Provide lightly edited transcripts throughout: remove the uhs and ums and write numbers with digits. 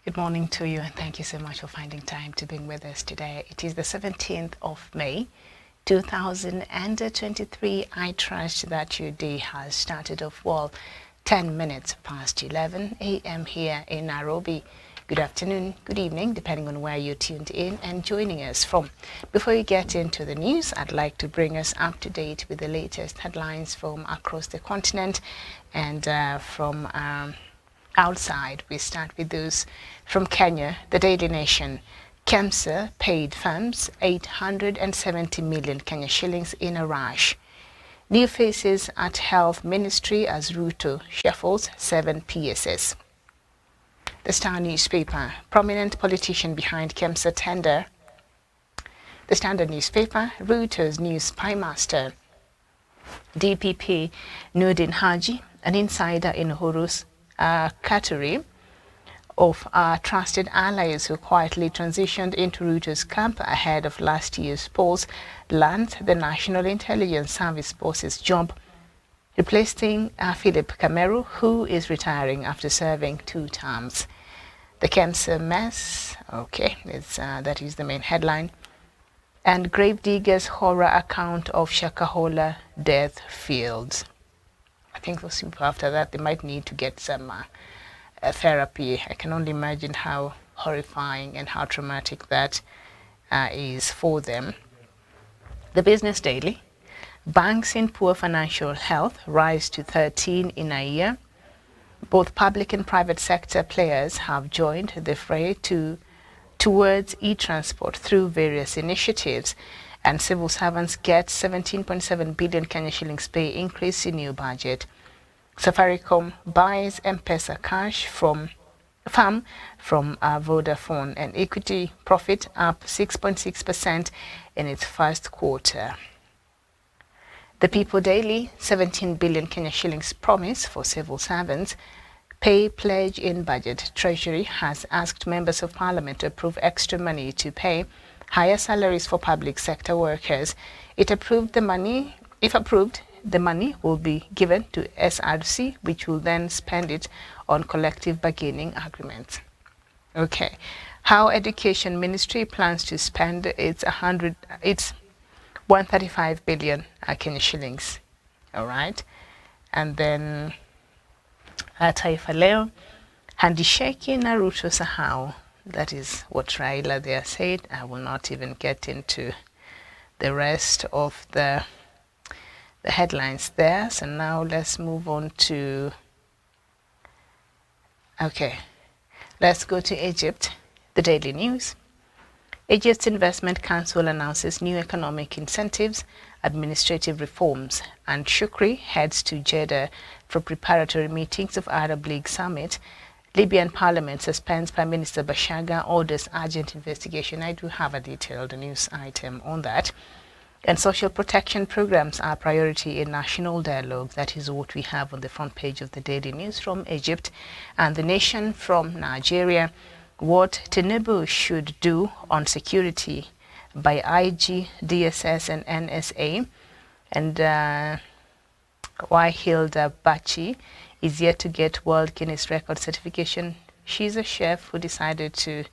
Good morning to you, and thank you so much for finding time to be with us today. It is the 17th of May, 2023. I trust that your day has started off well. 10 minutes past 11 a.m. here in Nairobi. Good afternoon, good evening, depending on where you're tuned in and joining us from. Before we get into the news, I'd like to bring us up to date with the latest headlines from across the continent and from outside. We start with those from Kenya. The Daily Nation. KEMSA paid firms 870 million Kenya shillings in a rush. New faces at Health Ministry as Ruto shuffles 7 PSS. The Star newspaper. Prominent politician behind KEMSA tender. The Standard newspaper. Ruto's new spy master. DPP Nurdin Haji, an insider in Uhuru's category of trusted allies who quietly transitioned into Ruto's camp ahead of last year's polls, lands the National Intelligence Service boss's job, replacing Philip Kameru, who is retiring after serving 2 terms. The KEMSA mess, that is the main headline. And Gravediggers' horror account of Shakahola death fields. I think those people after that, they might need to get some therapy. I can only imagine how horrifying and how traumatic that is for them. The Business Daily. Banks in poor financial health rise to 13 in a year. Both public and private sector players have joined the fray towards e-transport through various initiatives, and civil servants get 17.7 billion Kenya shillings pay increase in new budget. Safaricom buys M-Pesa cash from Vodafone, and equity profit up 6.6% in its first quarter. The People Daily. 17 billion Kenya shillings promise for civil servants. Pay pledge in budget. Treasury has asked members of parliament to approve extra money to pay higher salaries for public sector workers. If approved, the money will be given to SRC, which will then spend it on collective bargaining agreements. Okay. How Education Ministry plans to spend its 135 billion Kenya shillings. All right. And then Taifa Leo. Handisheki na Ruto sahau. That is what Raila there said. I will not even get into the rest of the headlines there. So now let's move on to, let's go to Egypt. The Daily News. Egypt's Investment Council announces new economic incentives, administrative reforms, and Shukri heads to Jeddah for preparatory meetings of Arab League Summit. Libyan Parliament suspends Prime Minister Bashaga, orders urgent investigation. I do have a detailed news item on that. And social protection programs are priority in national dialogue. That is what we have on the front page of the Daily News from Egypt. And The Nation from Nigeria. What Tinubu should do on security by IG, DSS and NSA. And why Hilda Bachi is yet to get World Guinness Record certification. She's a chef who decided to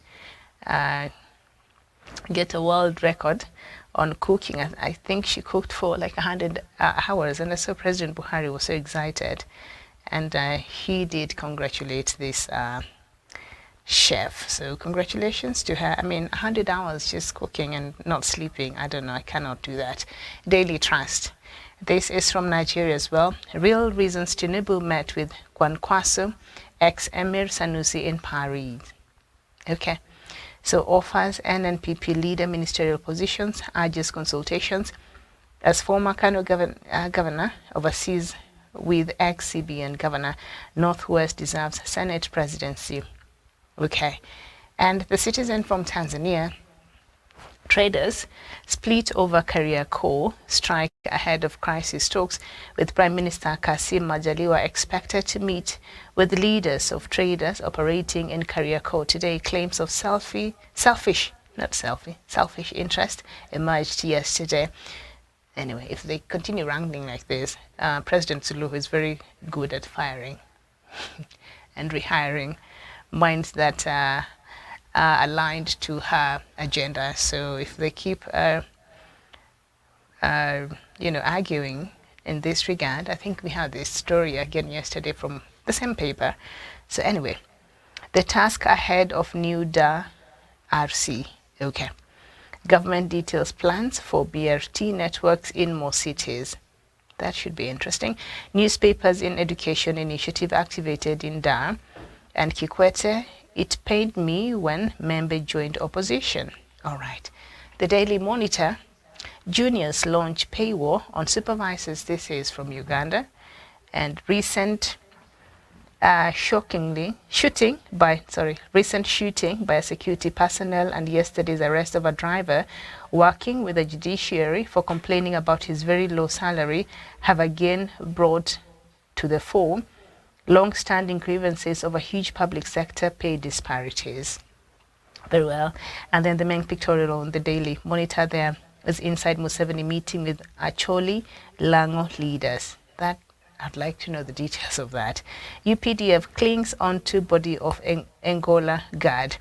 get a world record on cooking. I think she cooked for like 100 hours, and I saw President Buhari was so excited, and he did congratulate this chef. So congratulations to her. I mean, 100 hours just cooking and not sleeping. I don't know. I cannot do that. Daily Trust. This is from Nigeria as well. Real reasons Tinubu met with Kwankwaso, ex-Emir Sanusi in Paris. Okay. So offers NNPP leader ministerial positions, urges consultations. As former Kano governor oversees with ex-CBN governor, Northwest deserves Senate presidency. Okay. And The Citizen from Tanzania. Traders split over career core, strike ahead of crisis talks, with Prime Minister Kassim Majaliwa expected to meet with leaders of traders operating in Kariakoo today. Claims of selfish interest emerged yesterday. Anyway, if they continue wrangling like this, President Suluhu is very good at firing and rehiring minds that are aligned to her agenda. So if they keep, arguing in this regard, I think we had this story again yesterday from the same paper. So anyway, the task ahead of new DA RC. Okay. Government details plans for BRT networks in more cities. That should be interesting. Newspapers in Education initiative activated in Dar and Kikwete. It pained me when member joined opposition. All right. The Daily Monitor. Juniors launch pay war on supervisors. This is from Uganda. And recent shooting by security personnel and yesterday's arrest of a driver working with the judiciary for complaining about his very low salary have again brought to the fore long-standing grievances over huge public sector pay disparities. Very well. And then the main pictorial on the Daily Monitor there is inside Museveni meeting with Acholi Lango leaders. That I'd like to know the details of that. UPDF clings onto body of Angola guard.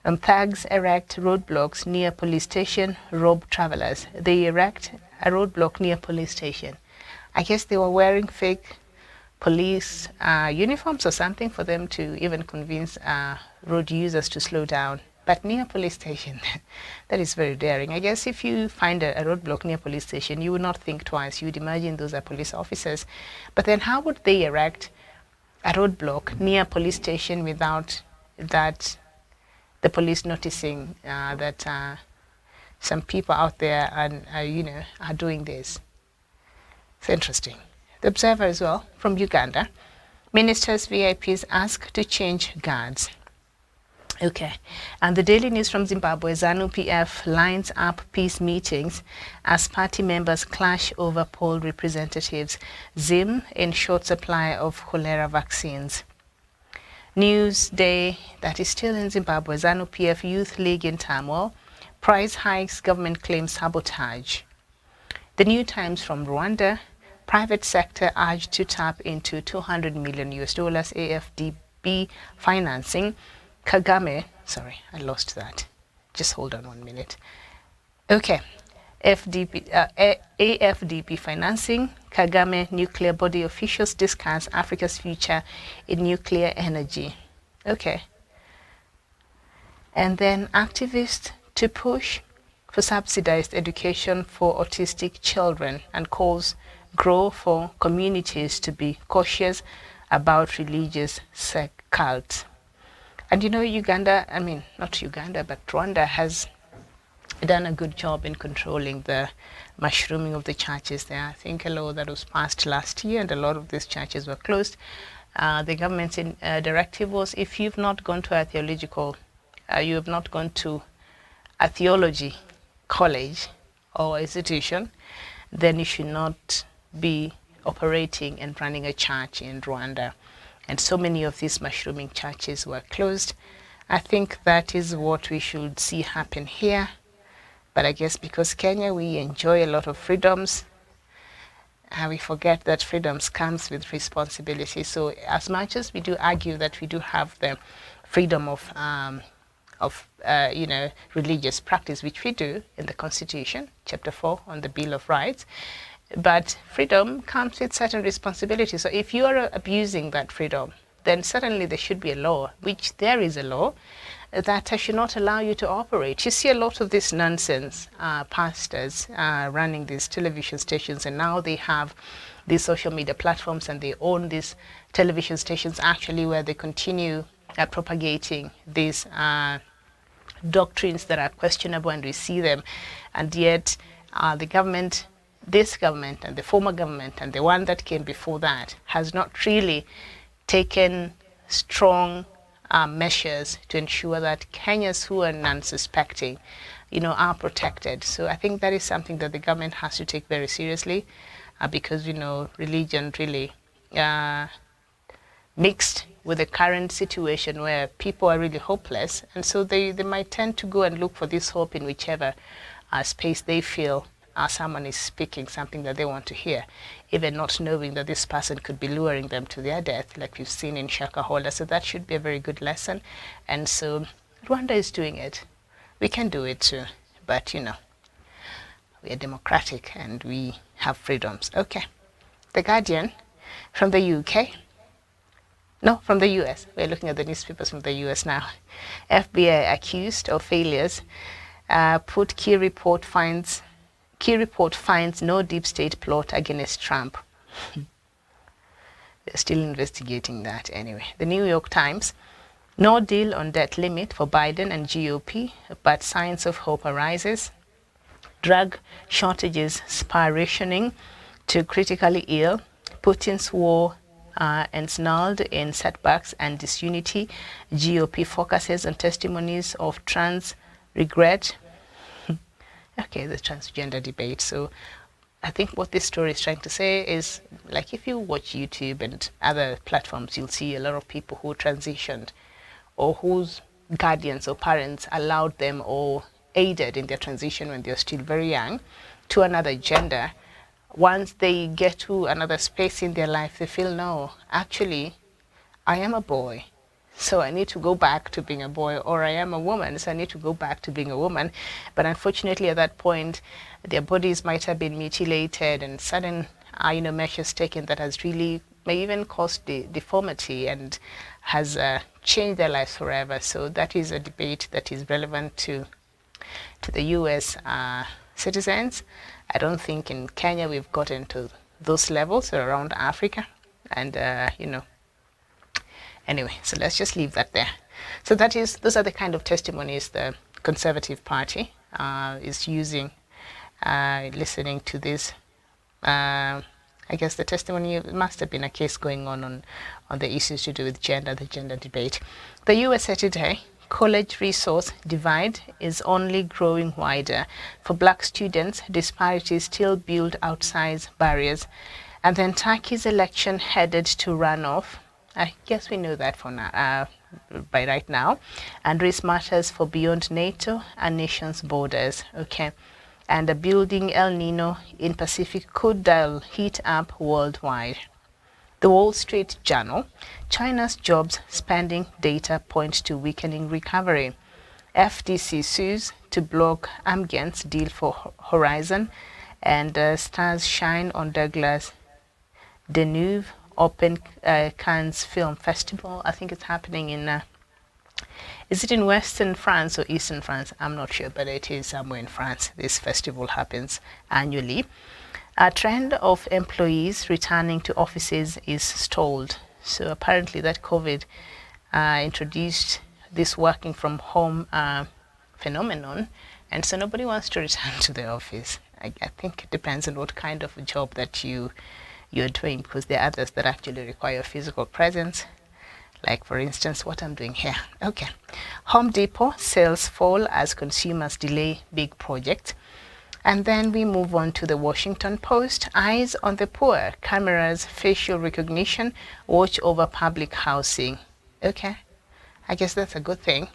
Thugs erect roadblocks near police station, rob travelers. They erect a roadblock near police station. I guess they were wearing fake police uniforms or something for them to even convince road users to slow down. But near police station, that is very daring. I guess if you find a roadblock near police station, you would not think twice. You would imagine those are police officers. But then how would they erect a roadblock near police station without that the police noticing that some people out there are doing this? It's interesting. The Observer as well, from Uganda. Ministers, VIPs ask to change guards. Okay, and the Daily News from Zimbabwe, ZANU-PF lines up peace meetings as party members clash over poll representatives. Zim in short supply of cholera vaccines. Newsday, that is still in Zimbabwe, ZANU-PF Youth League in turmoil. Price hikes, government claims sabotage. The New Times from Rwanda, private sector urged to tap into $200 million AFDB financing. Kagame, sorry, I lost that. Just hold on 1 minute. Okay, AFDB financing, Kagame nuclear body officials discuss Africa's future in nuclear energy. Okay. And then activists to push for subsidized education for autistic children and calls grow for communities to be cautious about religious cults. And Uganda, not Uganda, but Rwanda has done a good job in controlling the mushrooming of the churches there. I think a law that was passed last year and a lot of these churches were closed. The government's directive was if you've not gone to a you have not gone to a theology college or institution, then you should not be operating and running a church in Rwanda. And so many of these mushrooming churches were closed. I think that is what we should see happen here. But I guess because Kenya, we enjoy a lot of freedoms, we forget that freedoms comes with responsibility. So as much as we do argue that we do have the freedom of religious practice, which we do in the Constitution, Chapter 4 on the Bill of Rights, but freedom comes with certain responsibilities. So if you are abusing that freedom, then certainly there should be a law, which there is a law, that should not allow you to operate. You see a lot of this nonsense, pastors running these television stations, and now they have these social media platforms and they own these television stations actually where they continue propagating these doctrines that are questionable, and we see them. And yet the government, this government and the former government and the one that came before that has not really taken strong measures to ensure that Kenyans who are non-suspecting, are protected. So I think that is something that the government has to take very seriously because, religion really mixed with the current situation where people are really hopeless. And so they might tend to go and look for this hope in whichever space they feel someone is speaking something that they want to hear, even not knowing that this person could be luring them to their death, like we've seen in Shakahola. So that should be a very good lesson. And so Rwanda is doing it. We can do it too. But, you know, we are democratic and we have freedoms. Okay. The Guardian from the UK. No, from the US. We're looking at the newspapers from the US now. FBI accused of failures. Put key report finds no deep state plot against Trump. They're still investigating that anyway. The New York Times. No deal on debt limit for Biden and GOP, but signs of hope arises. Drug shortages spur rationing to critically ill. Putin's war ensnarled in setbacks and disunity. GOP focuses on testimonies of trans regret. Okay, the transgender debate. So I think what this story is trying to say is, like, if you watch YouTube and other platforms, you'll see a lot of people who transitioned or whose guardians or parents allowed them or aided in their transition when they're still very young to another gender. Once they get to another space in their life, they feel, no, actually, I am a boy, so I need to go back to being a boy, or I am a woman, so I need to go back to being a woman. But unfortunately, at that point, their bodies might have been mutilated and sudden, measures taken that has really may even caused deformity and has changed their lives forever. So that is a debate that is relevant to the U.S. Citizens. I don't think in Kenya we've gotten to those levels or around Africa. And, anyway, so let's just leave that there. So those are the kind of testimonies the Conservative Party is using, listening to this. I guess the testimony must have been a case going on the issues to do with gender, the gender debate. The USA Today. College resource divide is only growing wider. For black students, disparities still build outsized barriers. And then Turkey's election headed to runoff. I guess we know that for now, by right now. And race matters for beyond NATO and nations' borders. Okay. And a building El Nino in Pacific could dial heat up worldwide. The Wall Street Journal. China's jobs spending data point to weakening recovery. FTC sues to block Amgen's deal for Horizon. And stars shine on Douglas Deneuve Open Cannes Film Festival. I think it's happening in, is it in Western France or Eastern France? I'm not sure, but it is somewhere in France. This festival happens annually. A trend of employees returning to offices is stalled. So apparently that COVID introduced this working from home phenomenon, and so nobody wants to return to the office. I think it depends on what kind of a job that you're doing, because there are others that actually require physical presence, like for instance what I'm doing here. Okay. Home Depot sales fall as consumers delay big projects. And then we move on to the Washington Post. Eyes on the poor. Cameras, facial recognition, watch over public housing. Okay, I guess that's a good thing.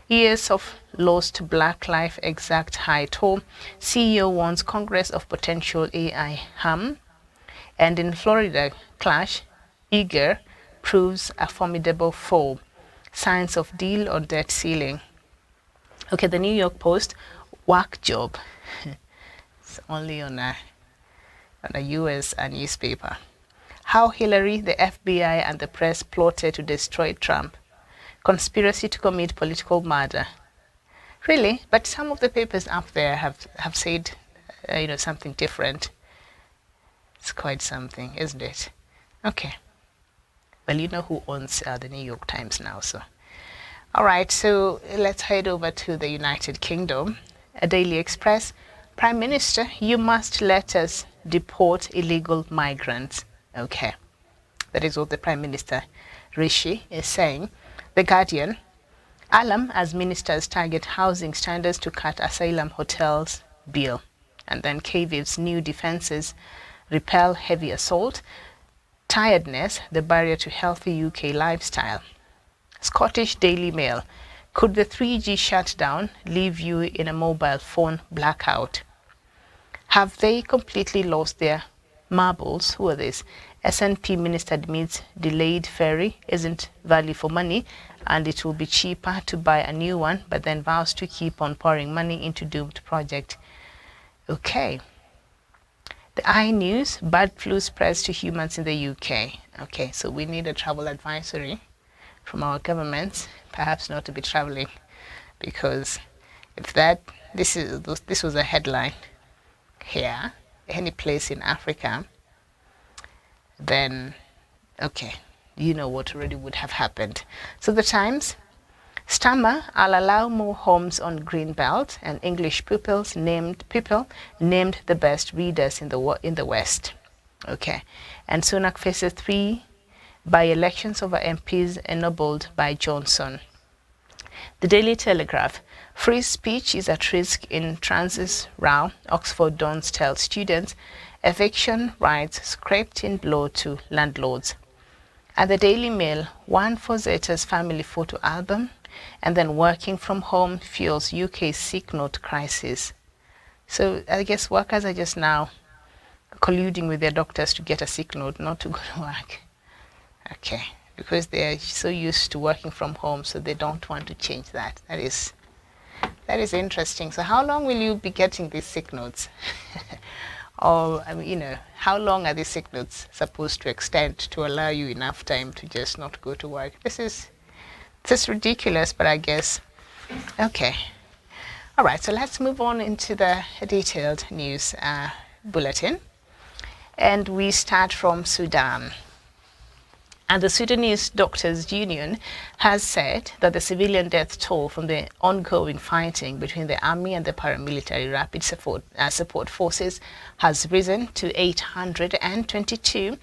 Years of lost black life exact high toll. CEO warns Congress of potential AI harm. And in Florida clash, eager proves a formidable foe. Signs of deal on debt ceiling. Okay, the New York Post, work job. It's only on a U.S. newspaper. How Hillary, the FBI, and the press plotted to destroy Trump. Conspiracy to commit political murder. Really? But some of the papers up there have said, something different. It's quite something, isn't it? Okay. Well, you know who owns the New York Times now, so. All right, so let's head over to the United Kingdom. A Daily Express. Prime Minister, you must let us deport illegal migrants. Okay. That is what the Prime Minister, Rishi, is saying. The Guardian. Alam as ministers target housing standards to cut asylum hotels bill. And then KVIV's new defences repel heavy assault. Tiredness, the barrier to healthy UK lifestyle. Scottish Daily Mail. Could the 3G shutdown leave you in a mobile phone blackout? Have they completely lost their marbles? Who are these? SNP minister admits delayed ferry isn't value for money and it will be cheaper to buy a new one, but then vows to keep on pouring money into doomed project. Okay. The News, bird flu spreads to humans in the UK. Okay, so we need a travel advisory from our governments, perhaps not to be traveling, because if this was a headline here, any place in Africa, then okay, you know what already would have happened. So the Times, Stammer, I'll allow more homes on green belt, and English pupils named the best readers in the West. Okay, and Sunak faces 3 by-elections over MPs ennobled by Johnson. The Daily Telegraph, free speech is at risk in Trans's row, Oxford Dons tell students, eviction rights scraped in blow to landlords. At the Daily Mail, one for Zeta's family photo album, and then working from home fuels UK's sick note crisis. So I guess workers are just now colluding with their doctors to get a sick note, not to go to work. Okay, because they're so used to working from home, so they don't want to change that. That is interesting. So how long will you be getting these sick notes? Or, I mean, how long are these sick notes supposed to extend to allow you enough time to just not go to work? This is ridiculous, but I guess, okay. All right, so let's move on into the detailed news bulletin. And we start from Sudan. And the Sudanese Doctors Union has said that the civilian death toll from the ongoing fighting between the army and the paramilitary rapid support forces has risen to 822,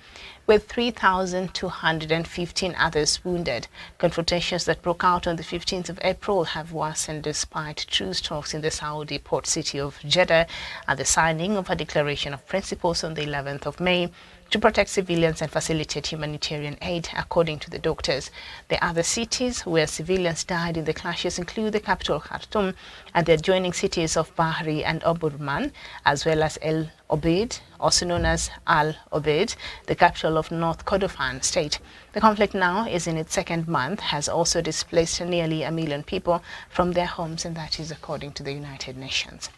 with 3,215 others wounded. Confrontations that broke out on the 15th of April have worsened despite truce talks in the Saudi port city of Jeddah and the signing of a declaration of principles on the 11th of May to protect civilians and facilitate humanitarian aid, according to the doctors. The other cities where civilians died in the clashes include the capital Khartoum and the adjoining cities of Bahri and Omdurman, as well as El Obeid, also known as Al Obeid, the capital of North Kordofan state. The conflict now is in its second month, has also displaced nearly 1 million people from their homes, and that is according to the United Nations.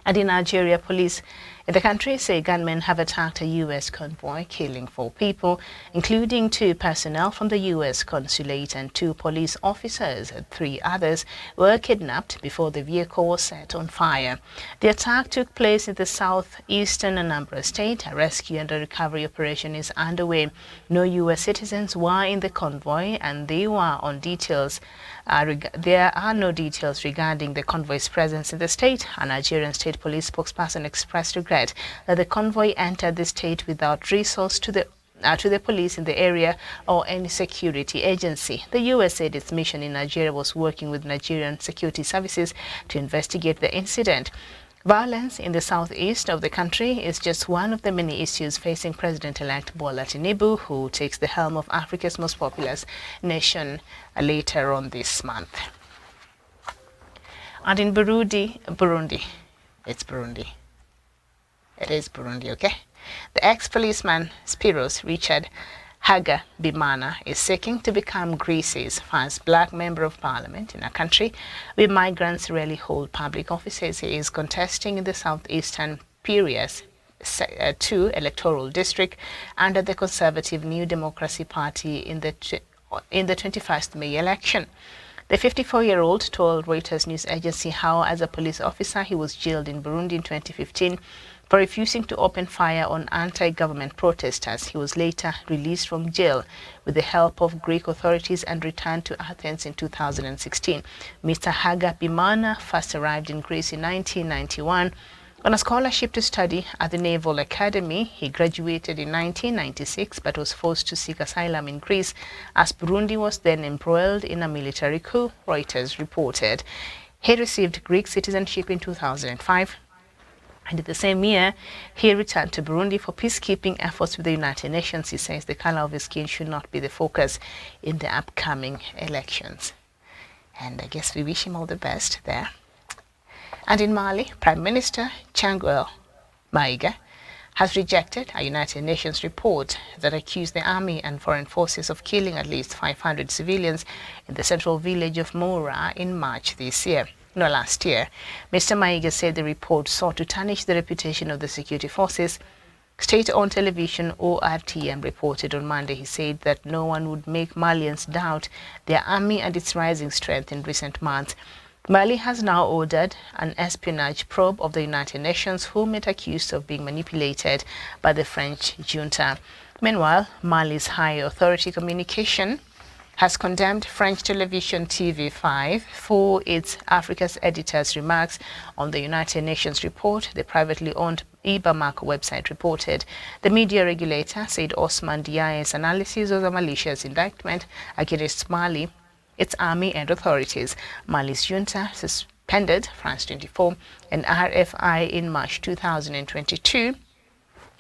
And in Nigeria, police in the country say gunmen have attacked a U.S. convoy, killing 4 people, including 2 personnel from the U.S. consulate and 2 police officers. 3 others were kidnapped before the vehicle was set on fire. The attack took place in the southeastern Anambra state. A rescue and a recovery operation is underway. No U.S. citizens were in the convoy, and there are no details regarding the convoy's presence in the state. A Nigerian state police spokesperson expressed regret that the convoy entered the state without resource to the police in the area or any security agency. The U.S. said its mission in Nigeria was working with Nigerian security services to investigate the incident. Violence in the southeast of the country is just one of the many issues facing President-elect Bola Tinubu, who takes the helm of Africa's most populous nation later on this month. And in Burundi, it's Burundi. It is Burundi, okay? The ex-policeman Spiros Richard Hagabimana is seeking to become Greece's first black member of parliament in a country where migrants rarely hold public offices. He is contesting in the southeastern Piraeus 2 electoral district under the conservative New Democracy Party in the 21st May election. The 54-year-old told Reuters news agency how, as a police officer, he was jailed in Burundi in 2015 for refusing to open fire on anti-government protesters. He was later released from jail with the help of Greek authorities and returned to Athens in 2016. Mr. Hagabimana first arrived in Greece in 1991 on a scholarship to study at the Naval Academy. He graduated in 1996 but was forced to seek asylum in Greece as Burundi was then embroiled in a military coup, Reuters reported. He received Greek citizenship in 2005. And in the same year, he returned to Burundi for peacekeeping efforts with the United Nations. He says the color of his skin should not be the focus in the upcoming elections. And I guess we wish him all the best there. And in Mali, Prime Minister Changuel Maiga has rejected a United Nations report that accused the army and foreign forces of killing at least 500 civilians in the central village of Moura in March last year. Mr. Maiga said the report sought to tarnish the reputation of the security forces. State-owned television ORTM reported on Monday. He said that no one would make Malians doubt their army and its rising strength in recent months. Mali has now ordered an espionage probe of the United Nations, whom it accused of being manipulated by the French junta. Meanwhile, Mali's High Authority Communication has condemned French television TV5 for its Africa's editor's remarks on the United Nations report, the privately owned Bamako website reported. The media regulator said Osman Diaye's analysis of a malicious indictment against Mali, its army and authorities. Mali's junta suspended France 24 and RFI in March 2022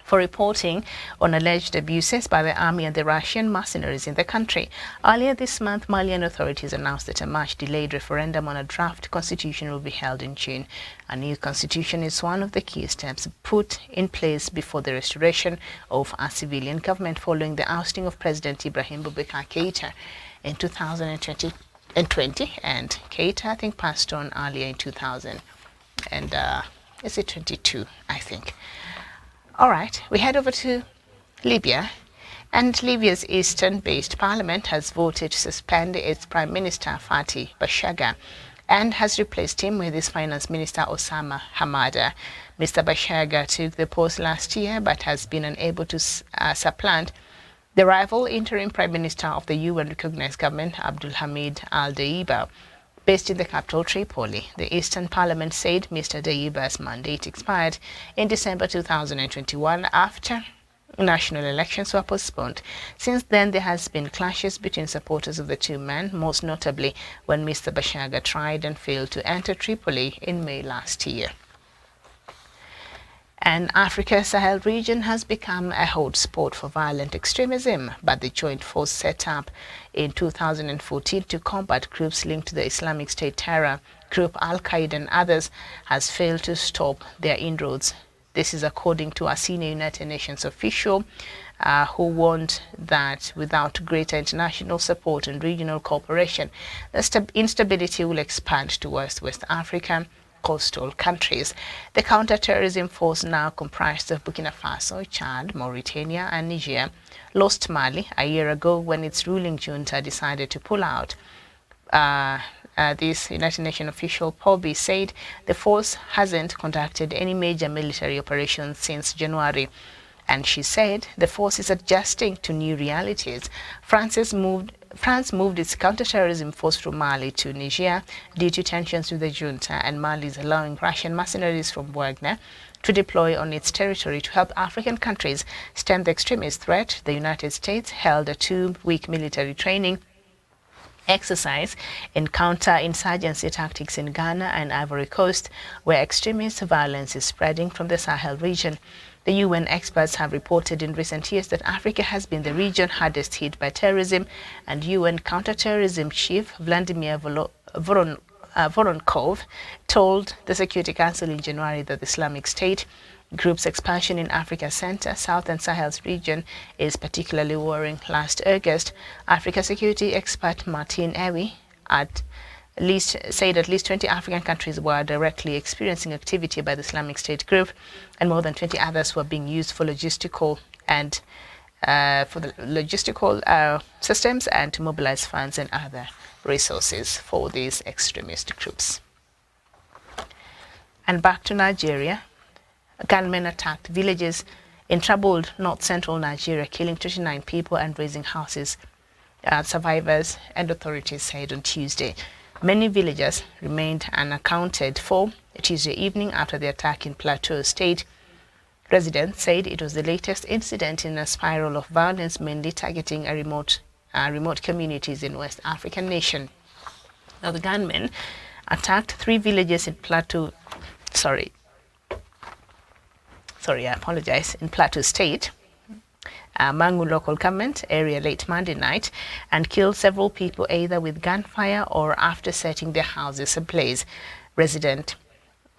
for reporting on alleged abuses by the army and the Russian mercenaries in the country. Earlier this month, Malian authorities announced that a much-delayed referendum on a draft constitution will be held in June. A new constitution is one of the key steps put in place before the restoration of a civilian government following the ousting of President Ibrahim Boubacar Keïta in 2020, and Keïta, I think, passed on earlier in 2000, and is it 22, I think. All right, we head over to Libya, and Libya's eastern-based parliament has voted to suspend its Prime Minister Fatih Bashagha and has replaced him with his Finance Minister Osama Hamada. Mr. Bashagha took the post last year but has been unable to supplant the rival interim Prime Minister of the UN-recognized government, Abdul Hamid al-Deiba, based in the capital Tripoli. The Eastern Parliament said Mr. Deiba's mandate expired in December 2021 after national elections were postponed. Since then, there has been clashes between supporters of the two men, most notably when Mr. Bashagha tried and failed to enter Tripoli in May last year. And Africa's Sahel region has become a hotspot for violent extremism, but the joint force set up in 2014 to combat groups linked to the Islamic State terror group Al-Qaeda and others has failed to stop their inroads. This is according to a senior United Nations official who warned that without greater international support and regional cooperation, the instability will expand towards West Africa coastal countries. The counter-terrorism force, now comprised of Burkina Faso, Chad, Mauritania and Niger, lost Mali a year ago when its ruling junta decided to pull out. This United Nations official, Pobi, said the force hasn't conducted any major military operations since January. And she said the force is adjusting to new realities. France moved its counter-terrorism force from Mali to Niger due to tensions with the junta, and Mali is allowing Russian mercenaries from Wagner to deploy on its territory to help African countries stem the extremist threat. The United States held a 2-week military training exercise in counter-insurgency tactics in Ghana and Ivory Coast, where extremist violence is spreading from the Sahel region. The UN experts have reported in recent years that Africa has been the region hardest hit by terrorism, and UN counterterrorism chief Vladimir Voronkov told the Security Council in January that the Islamic State group's expansion in Africa's center, South and Sahel's region is particularly worrying. Last August, Africa security expert Martin Ewi said at least 20 African countries were directly experiencing activity by the Islamic State group, and more than 20 others were being used for logistical systems and to mobilize funds and other resources for these extremist groups. And back to Nigeria, gunmen attacked villages in troubled north-central Nigeria, killing 29 people and razing houses, survivors and authorities said on Tuesday. Many villagers remained unaccounted for Tuesday evening after the attack in Plateau State. Residents said it was the latest incident in a spiral of violence, mainly targeting remote communities in West African nation. Now, the gunmen attacked 3 villages in Plateau. In Plateau State, Mangu local government area late Monday night, and killed several people either with gunfire or after setting their houses ablaze. Residents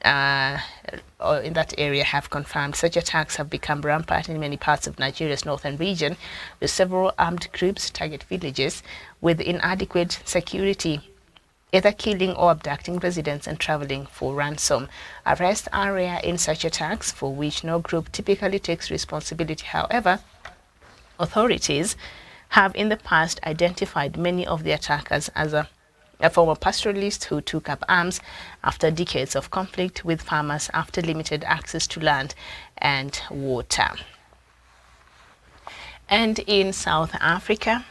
in that area have confirmed such attacks have become rampant in many parts of Nigeria's northern region, with several armed groups target villages with inadequate security, either killing or abducting residents and traveling for ransom. Arrests are rare in such attacks, for which no group typically takes responsibility. However, authorities have in the past identified many of the attackers as a former pastoralist who took up arms after decades of conflict with farmers after limited access to land and water. And in South Africa,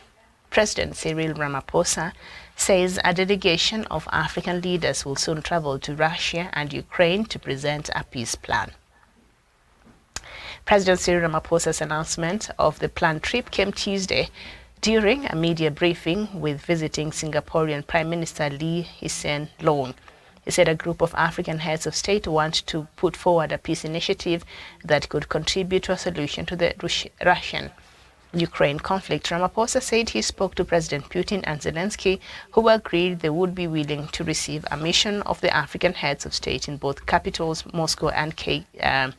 President Cyril Ramaphosa says a delegation of African leaders will soon travel to Russia and Ukraine to present a peace plan. President Cyril Ramaphosa's announcement of the planned trip came Tuesday during a media briefing with visiting Singaporean Prime Minister Lee Hsien Loong. He said a group of African heads of state want to put forward a peace initiative that could contribute to a solution to the Russian-Ukraine conflict. Ramaphosa said he spoke to President Putin and Zelensky, who agreed they would be willing to receive a mission of the African heads of state in both capitals, Moscow and Kyiv.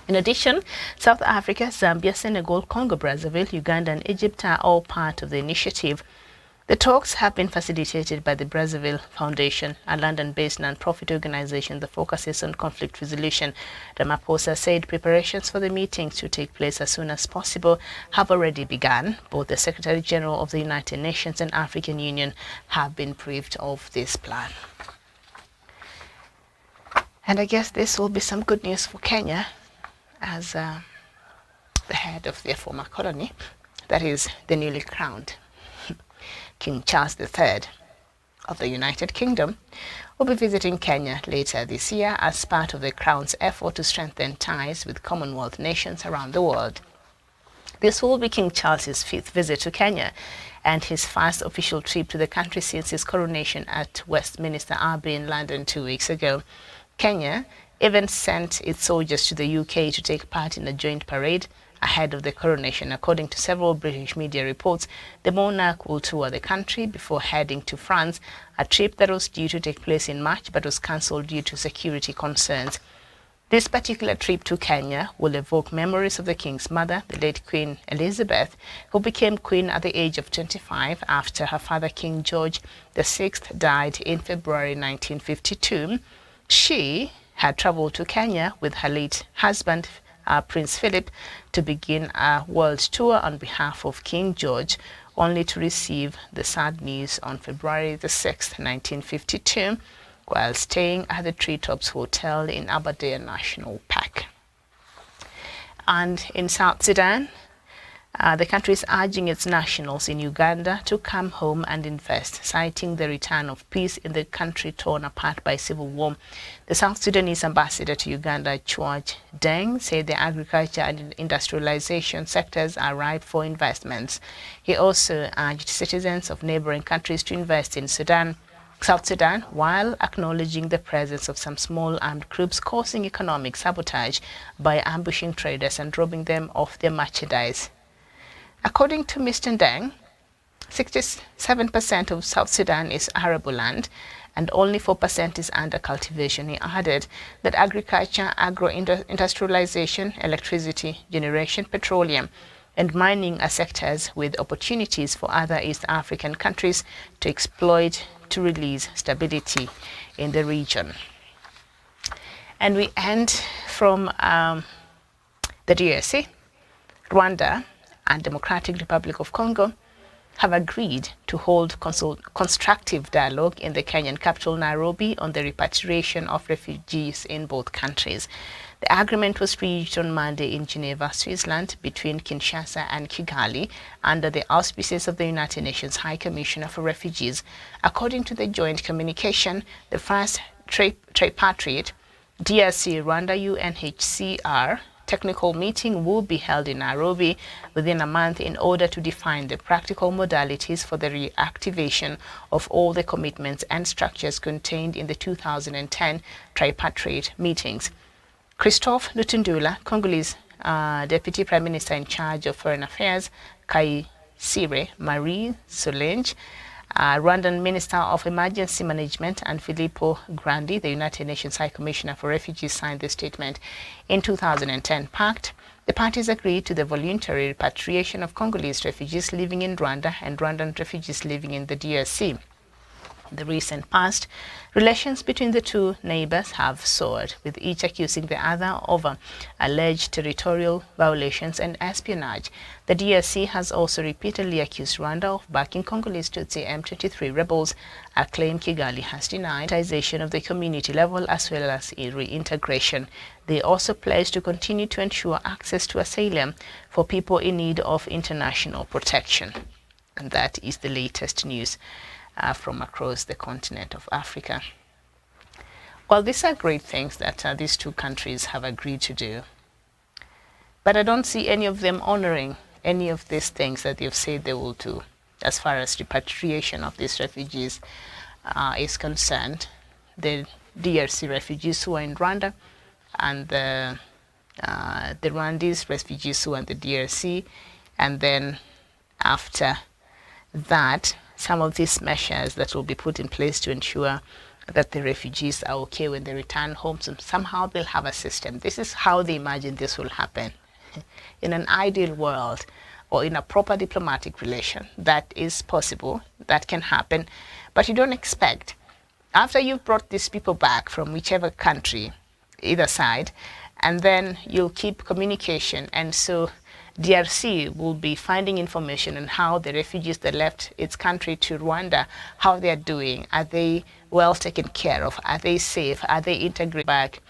In addition, South Africa, Zambia, Senegal, Congo-Brazzaville, Uganda and Egypt are all part of the initiative. The talks have been facilitated by the Brazzaville Foundation, a London-based non-profit organization that focuses on conflict resolution. Ramaphosa said preparations for the meetings to take place as soon as possible have already begun. Both the Secretary General of the United Nations and African Union have been briefed of this plan. And I guess this will be some good news for Kenya, as the head of their former colony, that is the newly crowned King Charles III of the United Kingdom, will be visiting Kenya later this year as part of the Crown's effort to strengthen ties with Commonwealth nations around the world. This will be King Charles's fifth visit to Kenya and his first official trip to the country since his coronation at Westminster Abbey in London 2 weeks ago. Kenya even sent its soldiers to the UK to take part in a joint parade ahead of the coronation. According to several British media reports, the monarch will tour the country before heading to France, a trip that was due to take place in March but was cancelled due to security concerns. This particular trip to Kenya will evoke memories of the king's mother, the late Queen Elizabeth, who became queen at the age of 25 after her father, King George VI, died in February 1952. She had traveled to Kenya with her late husband, Prince Philip, to begin a world tour on behalf of King George, only to receive the sad news on February the 6th, 1952, while staying at the Treetops Hotel in Aberdare National Park. And in South Sudan, the country is urging its nationals in Uganda to come home and invest, citing the return of peace in the country torn apart by civil war. The South Sudanese ambassador to Uganda, Chuaj Deng, said the agriculture and industrialization sectors are ripe for investments. He also urged citizens of neighboring countries to invest in South Sudan, while acknowledging the presence of some small armed groups causing economic sabotage by ambushing traders and robbing them of their merchandise. According to Mr. Deng, 67% of South Sudan is arable land and only 4% is under cultivation. He added that agriculture, agro-industrialization, electricity generation, petroleum, and mining are sectors with opportunities for other East African countries to exploit to release stability in the region. And we end from the DRC, Rwanda, and Democratic Republic of Congo have agreed to hold constructive dialogue in the Kenyan capital Nairobi on the repatriation of refugees in both countries. The agreement was reached on Monday in Geneva, Switzerland, between Kinshasa and Kigali under the auspices of the United Nations High Commissioner for Refugees. According to the joint communication, the first tripartite DRC-Rwanda UNHCR technical meeting will be held in Nairobi within a month in order to define the practical modalities for the reactivation of all the commitments and structures contained in the 2010 tripartite meetings. Christophe Lutundula, Congolese Deputy Prime Minister in charge of Foreign Affairs, Kaisire Marie Solange, Rwandan Minister of Emergency Management and Filippo Grandi, the United Nations High Commissioner for Refugees, signed the statement in 2010 pact. The parties agreed to the voluntary repatriation of Congolese refugees living in Rwanda and Rwandan refugees living in the DRC. In the recent past, relations between the two neighbors have soared, with each accusing the other of alleged territorial violations and espionage. The DRC has also repeatedly accused Rwanda of backing Congolese Tutsi M23 rebels, a claim Kigali has denied. Of the community level as well as reintegration. They also pledged to continue to ensure access to asylum for people in need of international protection. And that is the latest news from across the continent of Africa. Well, these are great things that these two countries have agreed to do. But I don't see any of them honoring any of these things that they've said they will do as far as repatriation of these refugees is concerned. The DRC refugees who are in Rwanda and the Rwandese refugees who are in the DRC. And then after that, some of these measures that will be put in place to ensure that the refugees are okay when they return home. So somehow they'll have a system. This is how they imagine this will happen. In an ideal world or in a proper diplomatic relation, that is possible, that can happen. But you don't expect, after you've brought these people back from whichever country, either side, and then you'll keep communication. And so DRC will be finding information on how the refugees that left its country to Rwanda, how they're doing. Are they well taken care of? Are they safe? Are they integrated back